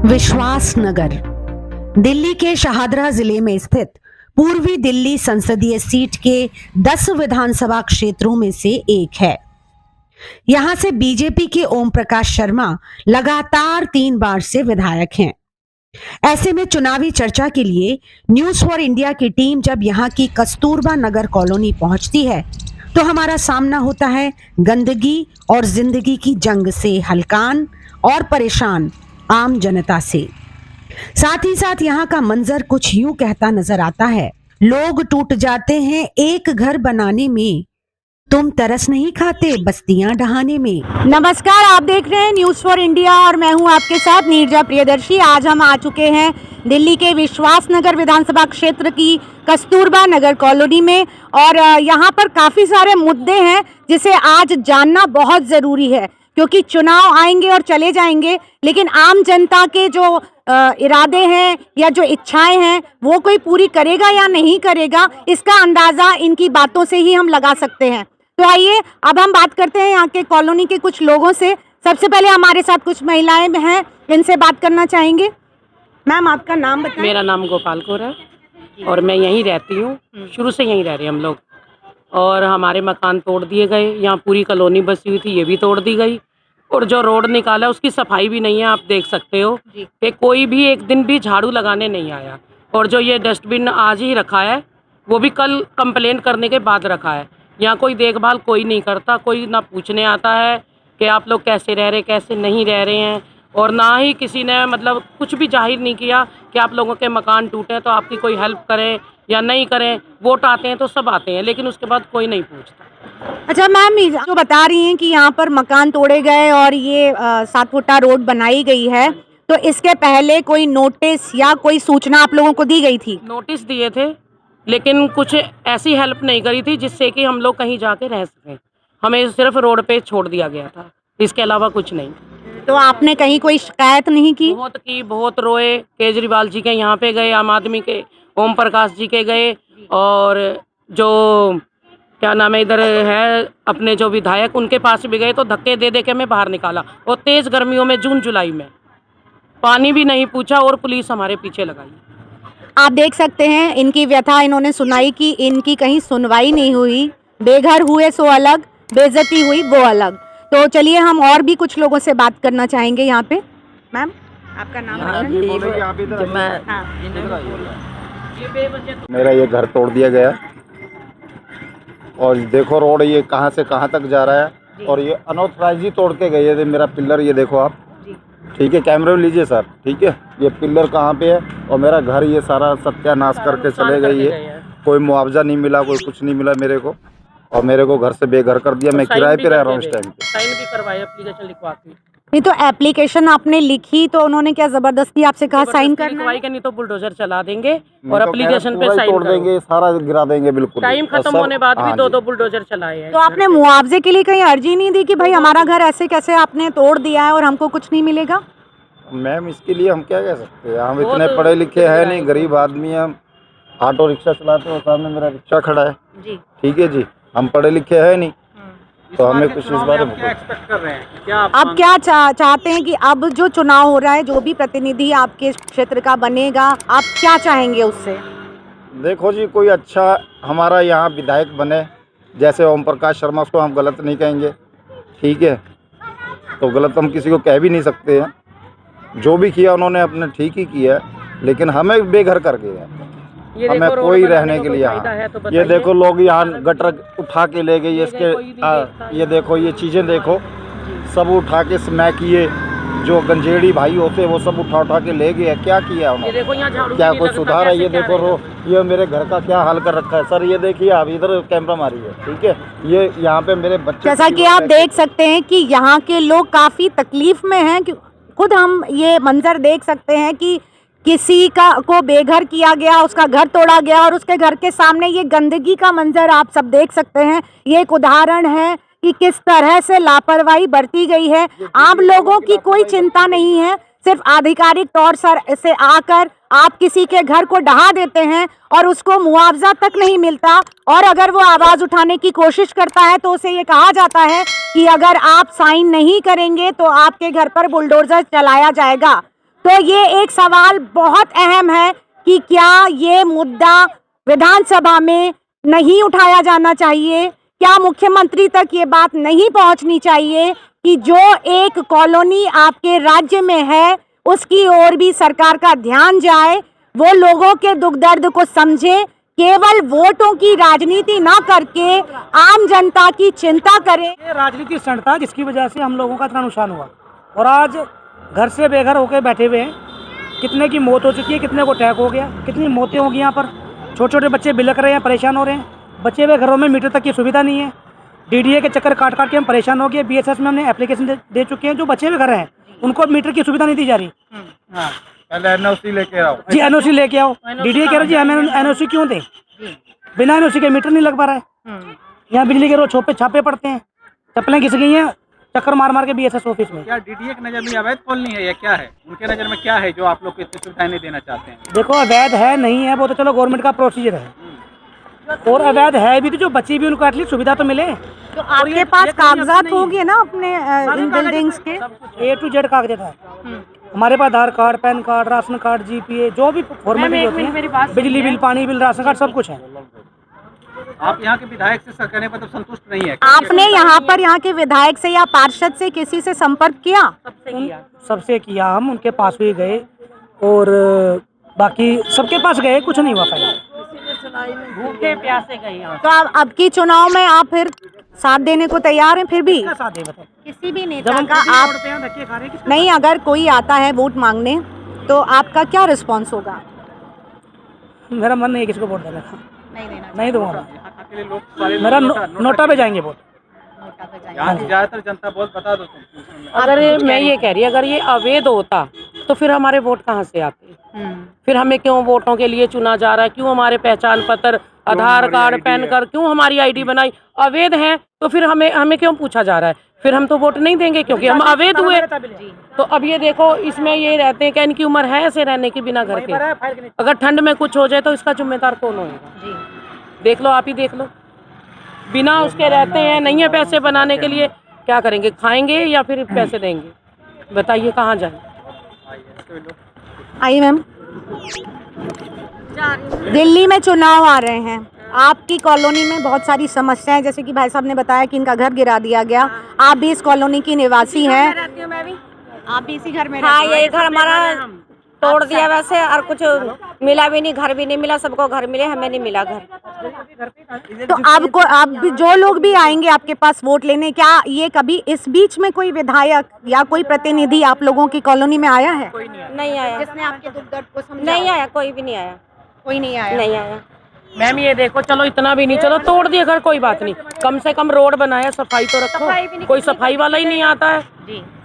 विश्वास नगर दिल्ली के शाहदरा जिले में स्थित पूर्वी दिल्ली संसदीय सीट के 10 विधानसभा क्षेत्रों में से एक है। यहां से बीजेपी के ओम प्रकाश शर्मा लगातार 3 बार से विधायक हैं। ऐसे में चुनावी चर्चा के लिए न्यूज फॉर इंडिया की टीम जब यहां की कस्तूरबा नगर कॉलोनी पहुंचती है तो हमारा सामना होता है गंदगी और जिंदगी की जंग से हलकान और परेशान आम जनता से। साथ ही साथ यहाँ का मंजर कुछ यूं कहता नजर आता है, लोग टूट जाते हैं एक घर बनाने में, तुम तरस नहीं खाते बस्तियां ढहाने में। नमस्कार, आप देख रहे हैं न्यूज फॉर इंडिया और मैं हूं आपके साथ नीरजा प्रियदर्शी। आज हम आ चुके हैं दिल्ली के विश्वास नगर विधानसभा क्षेत्र की कस्तूरबा नगर कॉलोनी में और यहां पर काफ़ी सारे मुद्दे हैं जिसे आज जानना बहुत ज़रूरी है, क्योंकि चुनाव आएंगे और चले जाएंगे, लेकिन आम जनता के जो इरादे हैं या जो इच्छाएं हैं वो कोई पूरी करेगा या नहीं करेगा, इसका अंदाज़ा इनकी बातों से ही हम लगा सकते हैं। तो आइए अब हम बात करते हैं यहाँ के कॉलोनी के कुछ लोगों से। सबसे पहले हमारे साथ कुछ महिलाएं हैं, इनसे बात करना चाहेंगे। मैम, आपका नाम बताएं। मेरा नाम गोपाल कौर है और मैं यहीं रहती हूँ, शुरू से यहीं रह रहे हैं हम लोग। और हमारे मकान तोड़ दिए गए, यहाँ पूरी कॉलोनी बसी हुई थी, ये भी तोड़ दी गई। और जो रोड निकाला उसकी सफाई भी नहीं है, आप देख सकते हो कि कोई भी एक दिन भी झाड़ू लगाने नहीं आया। और जो ये डस्टबिन आज ही रखा है वो भी कल कंप्लेंट करने के बाद रखा है। यहाँ कोई देखभाल कोई नहीं करता, कोई ना पूछने आता है कि आप लोग कैसे रह रहे कैसे नहीं रह रहे हैं, और ना ही किसी ने मतलब कुछ भी जाहिर नहीं किया कि आप लोगों के मकान टूटे तो आपकी कोई हेल्प करें या नहीं करें। वोट आते हैं तो सब आते हैं, लेकिन उसके बाद कोई नहीं पूछता। अच्छा मैम, जो बता रही हैं कि यहाँ पर मकान तोड़े गए और ये 7 फुटा रोड बनाई गई है, तो इसके पहले कोई नोटिस या कोई सूचना आप लोगों को दी गई थी? नोटिस दिए थे, लेकिन कुछ ऐसी हेल्प नहीं करी थी जिससे कि हम लोग कहीं जाके रह सकें। हमें सिर्फ रोड पे छोड़ दिया गया था, इसके अलावा कुछ नहीं। तो आपने कहीं कोई शिकायत नहीं की? बहुत रोए। केजरीवाल जी के यहाँ पे गए, आम आदमी के ओम प्रकाश जी के गए, और जो क्या नाम है इधर है अपने जो विधायक उनके पास भी गए, तो धक्के दे दे के हमें बाहर निकाला। और तेज़ गर्मियों में जून जुलाई में पानी भी नहीं पूछा और पुलिस हमारे पीछे लगाई। आप देख सकते हैं इनकी व्यथा इन्होंने सुनाई कि इनकी कहीं सुनवाई नहीं हुई, बेघर हुए सो अलग, बेइज्जती हुई वो अलग। तो चलिए हम और भी कुछ लोगों से बात करना चाहेंगे यहाँ पे। मैम, आपका नाम मेरा ये घर तोड़ दिया गया और देखो रोड ये कहाँ से कहाँ तक जा रहा है, और ये अनऑथराइज ही तोड़ के गए। ये मेरा पिलर ये देखो आप, ठीक है, कैमरे में लीजिए सर, ठीक है, ये पिलर कहाँ पे है, और मेरा घर ये सारा सत्यानाश करके चले गई है। कोई मुआवजा नहीं मिला, कोई कुछ नहीं मिला मेरे को, और मेरे को घर से बेघर कर दिया। मैं किराए पे रह रहा हूँ इस टाइम पे। साइन भी करवाया, एप्लीकेशन लिखवा के। नहीं तो एप्लीकेशन आपने लिखी तो उन्होंने क्या जबरदस्ती आपसे कहा साइन करना है? नहीं तो बुलडोजर चला देंगे और एप्लीकेशन पे साइन तोड़ देंगे, सारा गिरा देंगे बिल्कुल। टाइम खत्म होने बाद भी 2-2 बुलडोजर चलाए हैं। तो आपने मुआवजे के लिए कहीं अर्जी नहीं दी कि भाई हमारा घर ऐसे कैसे आपने तोड़ दिया है और हमको कुछ नहीं मिलेगा? मैम, इसके लिए हम क्या कह सकते हैं, हम इतने पढ़े लिखे हैं नहीं, गरीब आदमी हैं। हम ऑटो रिक्शा चलाते हैं, सामने मेरा रिक्शा खड़ा है जी, ठीक है जी, हम पढ़े लिखे हैं नहीं, तो हमें कुछ इस बारे में क्या एक्सपेक्ट कर रहे हैं? क्या अब क्या चाहते हैं कि अब जो चुनाव हो रहा है, जो भी प्रतिनिधि आपके क्षेत्र का बनेगा, आप क्या चाहेंगे उससे? देखो जी, कोई अच्छा हमारा यहाँ विधायक बने, जैसे ओम प्रकाश शर्मा, उसको हम गलत नहीं कहेंगे, ठीक है, तो गलत हम किसी को कह भी नहीं सकते हैं। जो भी किया उन्होंने अपने ठीक ही किया है, लेकिन हमें बेघर कर गए हैं, हमें कोई रहने के लिए यहाँ। ये देखो लोग यहाँ गटर उठा के ले गए, इसके ये देखो ये चीज़ें देखो, सब उठा के स्मैक किए, जो गंजेड़ी भाई होते वो सब उठा के ले गए। क्या किया उन्होंने? क्या कोई सुधार है? ये देखो ये मेरे घर का क्या हाल कर रखा है सर, ये देखिए आप, इधर कैमरा मारी है, ठीक है, ये यहाँ पे मेरे बच्चे। जैसा कि आप देख सकते हैं कि यहाँ के लोग काफ़ी तकलीफ में हैं। खुद हम ये मंजर देख सकते हैं कि किसी को बेघर किया गया, उसका घर तोड़ा गया और उसके घर के सामने ये गंदगी का मंजर आप सब देख सकते हैं। ये एक उदाहरण है कि किस तरह से लापरवाही बरती गई है। आम लोगों की कोई चिंता नहीं है, सिर्फ आधिकारिक तौर से आकर आप किसी के घर को ढहा देते हैं और उसको मुआवजा तक नहीं मिलता, और अगर वो आवाज़ उठाने की कोशिश करता है तो उसे ये कहा जाता है कि अगर आप साइन नहीं करेंगे तो आपके घर पर बुलडोजर चलाया जाएगा। तो ये एक सवाल बहुत अहम है कि क्या ये मुद्दा विधानसभा में नहीं उठाया जाना चाहिए? क्या मुख्यमंत्री तक ये बात नहीं पहुंचनी चाहिए कि जो एक कॉलोनी आपके राज्य में है उसकी ओर भी सरकार का ध्यान जाए, वो लोगों के दुख दर्द को समझे, केवल वोटों की राजनीति ना करके आम जनता की चिंता करे। ये राजनीति स्टंट था जिसकी वजह से हम लोगों का इतना नुकसान हुआ और आज घर से बेघर होकर बैठे हुए हैं। कितने की मौत हो चुकी है, कितने को अटैक हो गया, कितनी मौतें होगी यहाँ पर। छोटे छोटे बच्चे बिलक रहे हैं, परेशान हो रहे हैं। बच्चे हुए घरों में मीटर तक की सुविधा नहीं है। डीडीए के चक्कर काट काट के हम परेशान हो गए। बीएसएस में हमने एप्लीकेशन दे चुके हैं। जो बच्चे हुए घर हैं उनको मीटर की सुविधा नहीं दी जा रही। हाँ, पहले एनओसी लेके आओ जी, एनओसी लेके आओ। डीडीए कह रहे जी हमें एनओसी क्यों दे, बिना एनओसी के मीटर नहीं लग पा रहा है। यहाँ बिजली के रोज छापे पड़ते हैं, चप्पलें घिस गई हैं चक्कर मार मार के बीएसएस ऑफिस में। क्या डीडीए की नज़र में अवैध कॉलोनी है या क्या है? उनके नज़र में क्या है जो आप लोग को इतनी सुविधाएं नहीं देना चाहते हैं? देखो, अवैध है नहीं है वो तो चलो गवर्नमेंट का प्रोसीजर है, और अवैध है भी तो जो बची भी उनको एटलीस्ट सुविधा तो मिले। तो आपके पास कागजात होंगे ना अपने इन बिल्डिंग्स के? A to Z कागजात है हमारे पास। Aadhaar card, PAN card, ration card, GPA, जो भी फॉर्मेलिटी होती है, बिजली बिल, पानी बिल, राशन कार्ड, सब कुछ है। आप यहाँ के विधायक से कहने पर तो संतुष्ट नहीं है? आपने यहाँ पर यहाँ के विधायक से या पार्षद से किसी से संपर्क किया? सबसे किया, हम उनके पास भी गए और बाकी सबके पास गए, कुछ नहीं हुआ फायदा। भूखे प्यासे गए। तो अब की चुनाव में आप फिर साथ देने को तैयार हैं? फिर भी क्या साथ दे बताओ? किसी भी जब नेता हम का किसी आप रोड पे हैं, धक्के खा रहे हैं, किसका नहीं, अगर कोई आता है वोट मांगने तो आपका क्या रिस्पॉन्स होगा? मेरा मन नहीं है किसी को वोट देने का, नहीं देना, नहीं दूंगा। यहाँ के लिए लोग सारे मेरा नोटा पे जाएंगे वोट। यहाँ की ज्यादातर जनता बहुत बता दो तुम। अगर मैं ये कह रही अगर ये अवैध होता तो फिर हमारे वोट कहाँ से आते? फिर हमें क्यों वोटों के लिए चुना जा रहा है? क्यों हमारे पहचान पत्र, आधार कार्ड, पैन कार्ड, क्यों हमारी आईडी बनाई? अवैध है तो फिर हमें क्यों पूछा जा रहा है? फिर हम तो वोट नहीं देंगे क्योंकि हम अवैध हुए। तो अब ये देखो, इसमें ये रहते हैं क्या इनकी उम्र है ऐसे रहने की बिना घर के? अगर ठंड में कुछ हो जाए तो इसका जिम्मेदार कौन होगा? देख लो, आप ही देख लो, बिना उसके रहते हैं, नहीं है पैसे बनाने के लिए, क्या करेंगे? खाएंगे या फिर पैसे देंगे? बताइए कहाँ जाए? आइए मैम, दिल्ली में चुनाव आ रहे हैं, आपकी कॉलोनी में बहुत सारी समस्याएं, जैसे कि भाई साहब ने बताया कि इनका घर गिरा दिया गया, आप भी इस कॉलोनी की निवासी हैं। आप भी इसी घर में? हाँ, यही घर हमारा तोड़ दिया वैसे, और कुछ मिला भी नहीं, घर भी नहीं मिला। सबको घर मिले, हमें नहीं मिला घर। तो अब जो लोग भी आएंगे आपके पास वोट लेने, क्या ये कभी इस बीच में कोई विधायक या कोई प्रतिनिधि आप लोगों की कॉलोनी में आया है? नहीं आया, जिसने आपके दुख दर्द को समझा? नहीं आया, कोई भी नहीं आया, कोई नहीं आया। नहीं आया। मैम ये देखो, चलो इतना भी नहीं, चलो तोड़ दिए घर, कोई बात नहीं, कम से कम रोड बनाया, सफाई तो रखो। कोई सफाई वाला ही नहीं आता है,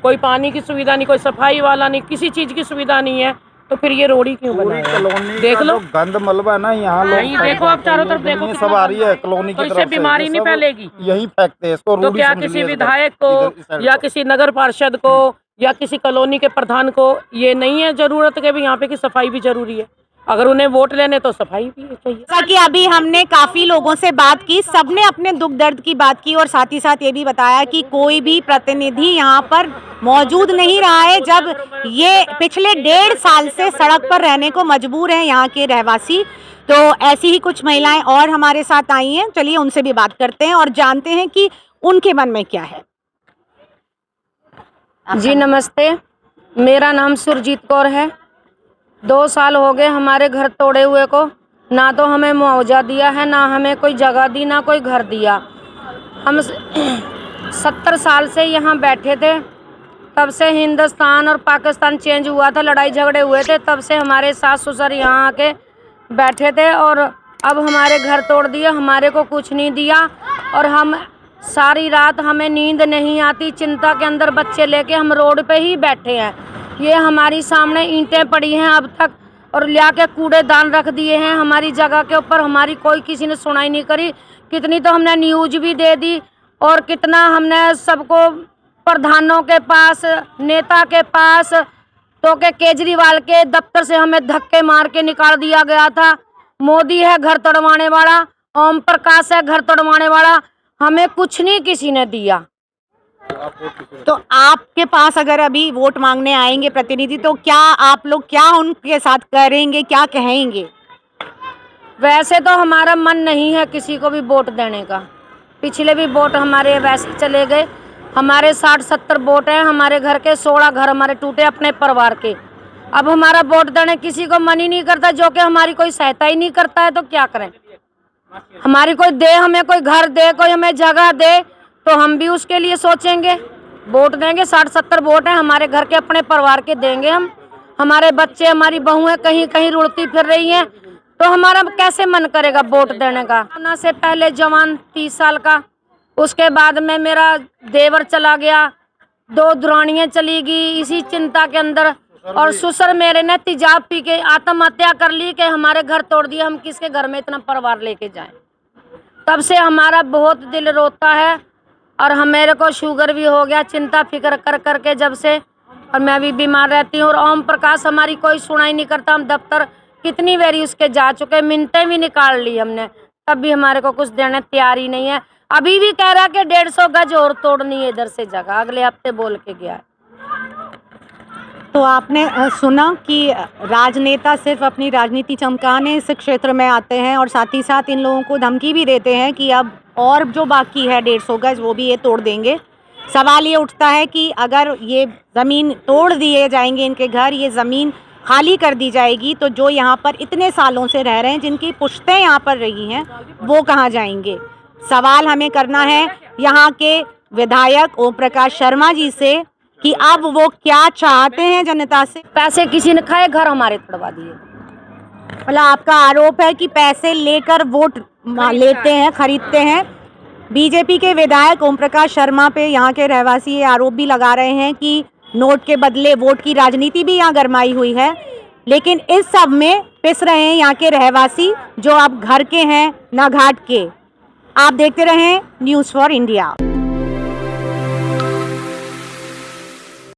कोई पानी की सुविधा नहीं, कोई सफाई वाला नहीं, किसी चीज की सुविधा नहीं है, तो फिर ये रोड ही क्यों पूरी बनाया? कॉलोनी देख का लो, जो गंद मलबा ना यहाँ नहीं लोग देखो, आप चारों तरफ देखो, ये सब आ रही है कॉलोनी तो की इससे तरफ से, बीमारी ये नहीं सब फैलेगी? यही फेंकते हैं इसको। तो रूढ़ी क्या समझ किसी लिया विधायक इधर को इस साइड या को। किसी नगर पार्षद को या किसी कॉलोनी के प्रधान को ये नहीं है जरूरत के भी यहाँ पे की सफाई भी जरूरी है? अगर उन्हें वोट लेने तो सफाई भी चाहिए। जैसा कि अभी हमने काफी लोगों से बात की, सबने अपने दुख दर्द की बात की और साथ ही साथ ये भी बताया कि कोई भी प्रतिनिधि यहाँ पर मौजूद नहीं रहा है, जब ये पिछले 1.5 साल से सड़क पर रहने को मजबूर हैं यहाँ के रहवासी। तो ऐसी ही कुछ महिलाएं और हमारे साथ आई हैं, चलिए उनसे भी बात करते हैं और जानते हैं कि उनके मन में क्या है। जी नमस्ते, मेरा नाम सुरजीत कौर है। 2 साल हो गए हमारे घर तोड़े हुए को, ना तो हमें मुआवजा दिया है, ना हमें कोई जगह दी, ना कोई घर दिया। हम 70 साल से यहाँ बैठे थे, तब से हिंदुस्तान और पाकिस्तान चेंज हुआ था, लड़ाई झगड़े हुए थे, तब से हमारे सास ससुर यहाँ आके बैठे थे और अब हमारे घर तोड़ दिए, हमारे को कुछ नहीं दिया और हम सारी रात हमें नींद नहीं आती, चिंता के अंदर बच्चे लेके हम रोड पे ही बैठे हैं। ये हमारी सामने ईंटें पड़ी हैं अब तक और लिया के कूड़ेदान रख दिए हैं हमारी जगह के ऊपर, हमारी कोई किसी ने सुनाई नहीं करी। कितनी तो हमने न्यूज भी दे दी और कितना हमने सबको प्रधानों के पास, नेता के पास, तो के केजरीवाल के दफ्तर से हमें धक्के मार के निकाल दिया गया था। मोदी है घर तोड़वाने वाला, ओम प्रकाश है घर तोड़वाने वाला, हमें कुछ नहीं किसी ने दिया। तो आप वोट किसी को तो आपके पास अगर अभी वोट मांगने आएंगे प्रतिनिधि, तो क्या आप लोग क्या उनके साथ करेंगे, क्या कहेंगे? वैसे तो हमारा मन नहीं है किसी को भी वोट देने का। पिछले भी वोट हमारे वैसे चले गए। हमारे 60-70 वोट हैं, हमारे घर के 16 घर हमारे टूटे अपने परिवार के। अब हमारा वोट देने किसी को मन ही नहीं करता, जो कि हमारी कोई सहायता ही नहीं करता है, तो क्या करें। हमारी कोई दे, हमें कोई घर दे, कोई हमें जगह दे, तो हम भी उसके लिए सोचेंगे, वोट देंगे। 60-70 वोट हैं हमारे घर के अपने परिवार के, देंगे हम। हमारे बच्चे, हमारी बहुएं कहीं कहीं रुड़ती फिर रही हैं, तो हमारा कैसे मन करेगा वोट देने का। कोरोना से पहले जवान 30 साल का, उसके बाद में मेरा देवर चला गया, 2 दुरानियाँ चली गई इसी चिंता के अंदर, और ससुर मेरे ने तेजाब पी के आत्महत्या कर ली कि हमारे घर तोड़ दिया, हम किसके घर में इतना परिवार लेके जाएं। तब से हमारा बहुत दिल रोता है, और हम मेरे को शुगर भी हो गया चिंता फिक्र कर करके जब से, और मैं भी बीमार रहती हूँ। और ओम प्रकाश हमारी कोई सुनाई नहीं करता, हम दफ्तर कितनी बारी उसके जा चुके, मिन्नतें भी निकाल ली हमने, तब भी हमारे को कुछ देने तैयार ही नहीं है। अभी भी कह रहा कि 150 गज और तोड़नी है इधर से जगह, अगले हफ्ते बोल के गया है। तो आपने सुना कि राजनेता सिर्फ अपनी राजनीति चमकाने इस क्षेत्र में आते हैं, और साथ ही साथ इन लोगों को धमकी भी देते हैं कि अब और जो बाकी है 150 गज वो भी ये तोड़ देंगे। सवाल ये उठता है कि अगर ये ज़मीन तोड़ दिए जाएंगे, इनके घर, ये ज़मीन खाली कर दी जाएगी, तो जो यहाँ पर इतने सालों से रह रहे हैं, जिनकी पुश्तें यहाँ पर रही हैं, वो कहाँ जाएंगे? सवाल हमें करना है यहाँ के विधायक ओम प्रकाश शर्मा जी से कि अब वो क्या चाहते हैं जनता से। पैसे किसी ने खाए, घर हमारे तोड़वा दिए। मतलब आपका आरोप है कि पैसे लेकर वोट लेते हैं, खरीदते हैं। बीजेपी के विधायक ओम प्रकाश शर्मा पे यहाँ के रहवासी ये आरोप भी लगा रहे हैं कि नोट के बदले वोट की राजनीति भी यहाँ गरमाई हुई है, लेकिन इस सब में पिस रहे हैं यहाँ के रहवासी, जो अब घर के हैं ना घाट के। आप देखते रहें न्यूज़ फॉर इंडिया।